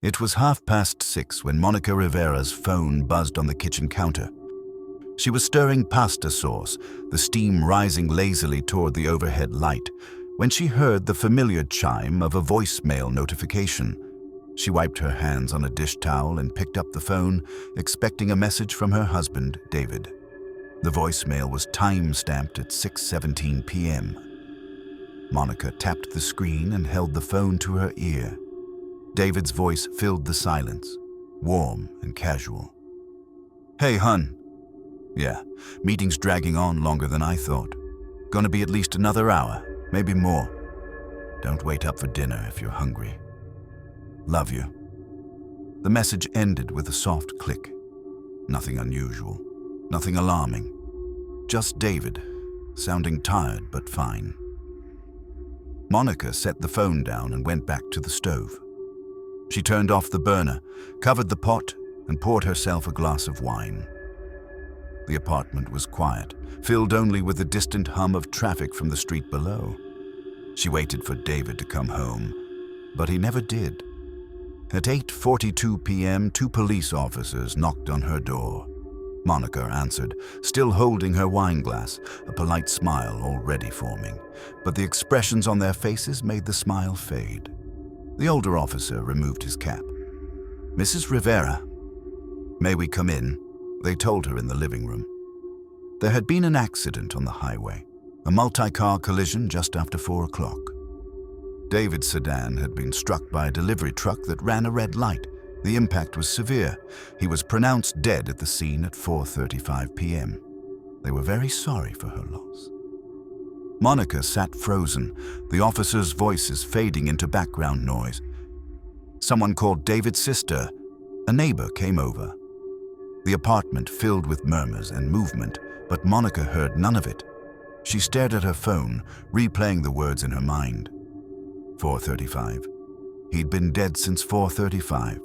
It was 6:30 when Monica Rivera's phone buzzed on the kitchen counter. She was stirring pasta sauce, the steam rising lazily toward the overhead light, when she heard the familiar chime of a voicemail notification. She wiped her hands on a dish towel and picked up the phone, expecting a message from her husband, David. The voicemail was time-stamped at 6:17 p.m. Monica tapped the screen and held the phone to her ear. David's voice filled the silence, warm and casual. "Hey, hun. Yeah, meeting's dragging on longer than I thought. Gonna be at least another hour, maybe more. Don't wait up for dinner if you're hungry. Love you." The message ended with a soft click. Nothing unusual, nothing alarming. Just David, sounding tired but fine. Monica set the phone down and went back to the stove. She turned off the burner, covered the pot, and poured herself a glass of wine. The apartment was quiet, filled only with the distant hum of traffic from the street below. She waited for David to come home, but he never did. At 8:42 p.m., 2 police officers knocked on her door. Monica answered, still holding her wine glass, a polite smile already forming, but the expressions on their faces made the smile fade. The older officer removed his cap. "Mrs. Rivera, may we come in?" they told her in the living room. There had been an accident on the highway, a multi-car collision just after 4 o'clock. David's sedan had been struck by a delivery truck that ran a red light. The impact was severe. He was pronounced dead at the scene at 4:35 p.m. They were very sorry for her loss. Monica sat frozen, the officers' voices fading into background noise. Someone called David's sister. A neighbor came over. The apartment filled with murmurs and movement, but Monica heard none of it. She stared at her phone, replaying the words in her mind. 4:35. He'd been dead since 4:35,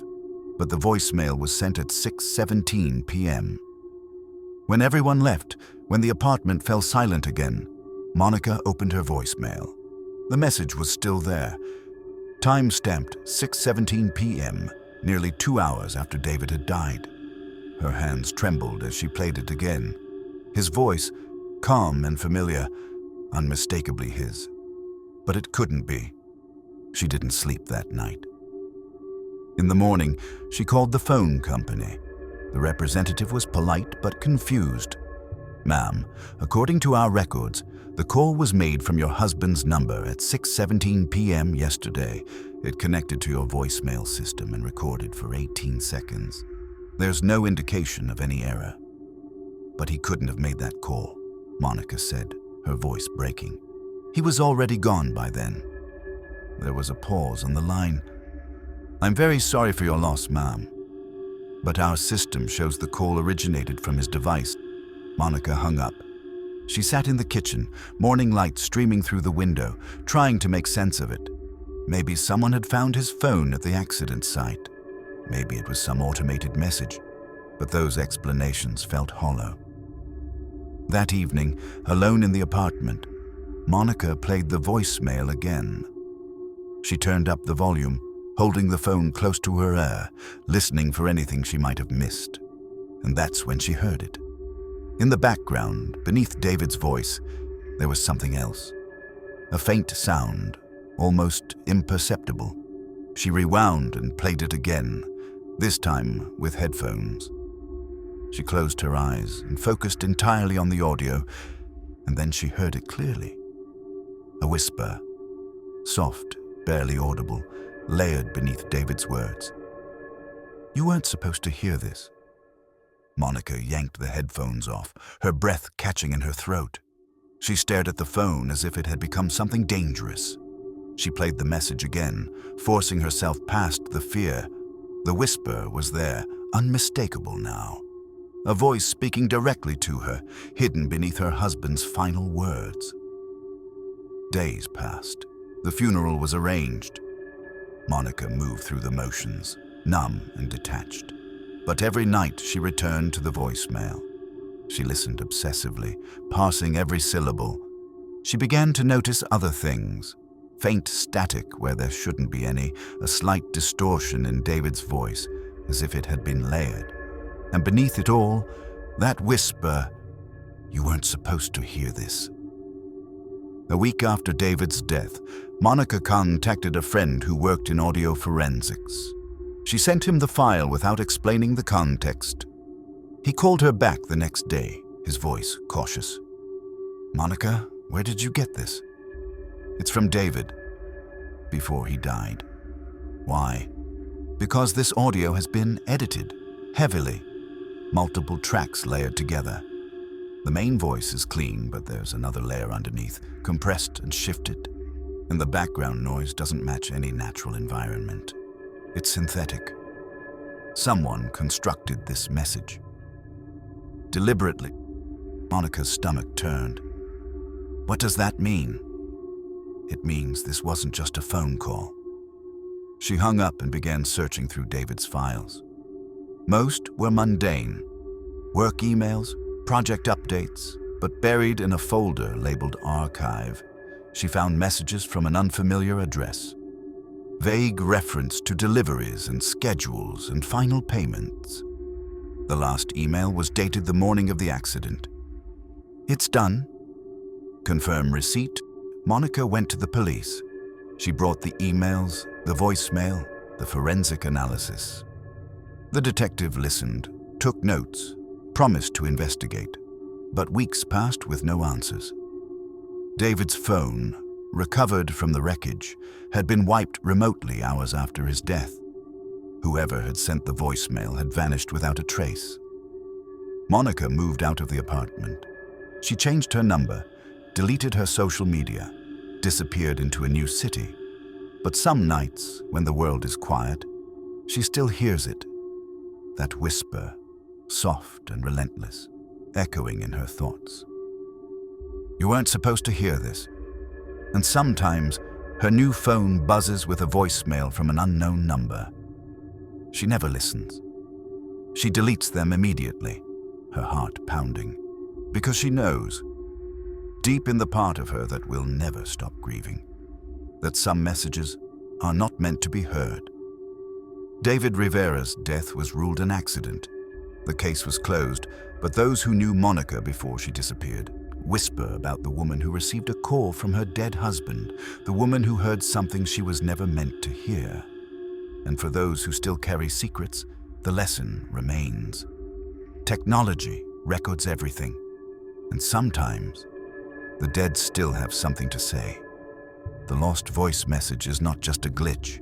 but the voicemail was sent at 6:17 p.m. When everyone left, when the apartment fell silent again, Monica opened her voicemail. The message was still there, time-stamped 6:17 p.m., nearly 2 hours after David had died. Her hands trembled as she played it again. His voice, calm and familiar, unmistakably his. But it couldn't be. She didn't sleep that night. In the morning, she called the phone company. The representative was polite but confused. "Ma'am, according to our records, the call was made from your husband's number at 6:17 p.m. yesterday. It connected to your voicemail system and recorded for 18 seconds. There's no indication of any error." "But he couldn't have made that call," Monica said, her voice breaking. "He was already gone by then." There was a pause on the line. "I'm very sorry for your loss, ma'am, but our system shows the call originated from his device." Monica hung up. She sat in the kitchen, morning light streaming through the window, trying to make sense of it. Maybe someone had found his phone at the accident site. Maybe it was some automated message, but those explanations felt hollow. That evening, alone in the apartment, Monica played the voicemail again. She turned up the volume, holding the phone close to her ear, listening for anything she might have missed. And that's when she heard it. In the background, beneath David's voice, there was something else. A faint sound, almost imperceptible. She rewound and played it again, this time with headphones. She closed her eyes and focused entirely on the audio, and then she heard it clearly. A whisper, soft, barely audible, layered beneath David's words. "You weren't supposed to hear this." Monica yanked the headphones off, her breath catching in her throat. She stared at the phone as if it had become something dangerous. She played the message again, forcing herself past the fear. The whisper was there, unmistakable now. A voice speaking directly to her, hidden beneath her husband's final words. Days passed. The funeral was arranged. Monica moved through the motions, numb and detached. But every night she returned to the voicemail. She listened obsessively, parsing every syllable. She began to notice other things. faint static where there shouldn't be any, a slight distortion in David's voice, as if it had been layered. And beneath it all, that whisper, "You weren't supposed to hear this." A week after David's death, Monica contacted a friend who worked in audio forensics. She sent him the file without explaining the context. He called her back the next day, his voice cautious. "Monica, where did you get this?" "It's from David, before he died." "Why?" "Because this audio has been edited, heavily. Multiple tracks layered together. The main voice is clean, but there's another layer underneath, compressed and shifted. And the background noise doesn't match any natural environment. It's synthetic. Someone constructed this message. Deliberately." Monica's stomach turned. "What does that mean?" "It means this wasn't just a phone call." She hung up and began searching through David's files. Most were mundane. Work emails, project updates, but buried in a folder labeled Archive, she found messages from an unfamiliar address. Vague reference to deliveries and schedules and final payments. The last email was dated the morning of the accident. "It's done." Confirm receipt. Monica went to the police. She brought the emails, the voicemail, the forensic analysis. The detective listened, took notes, promised to investigate, but weeks passed with no answers. David's phone, recovered from the wreckage, had been wiped remotely hours after his death. Whoever had sent the voicemail had vanished without a trace. Monica moved out of the apartment. She changed her number, deleted her social media, disappeared into a new city. But some nights, when the world is quiet, she still hears it. That whisper, soft and relentless, echoing in her thoughts. "You weren't supposed to hear this." And sometimes, her new phone buzzes with a voicemail from an unknown number. She never listens. She deletes them immediately, her heart pounding, because she knows, deep in the part of her that will never stop grieving, that some messages are not meant to be heard. David Rivera's death was ruled an accident. The case was closed, but those who knew Monica before she disappeared whisper about the woman who received a call from her dead husband, the woman who heard something she was never meant to hear. And for those who still carry secrets, the lesson remains. Technology records everything, and sometimes the dead still have something to say. The lost voice message is not just a glitch.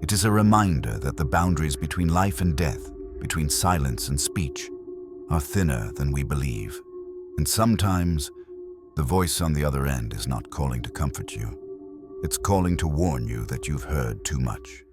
It is a reminder that the boundaries between life and death, between silence and speech, are thinner than we believe. And sometimes, the voice on the other end is not calling to comfort you. It's calling to warn you that you've heard too much.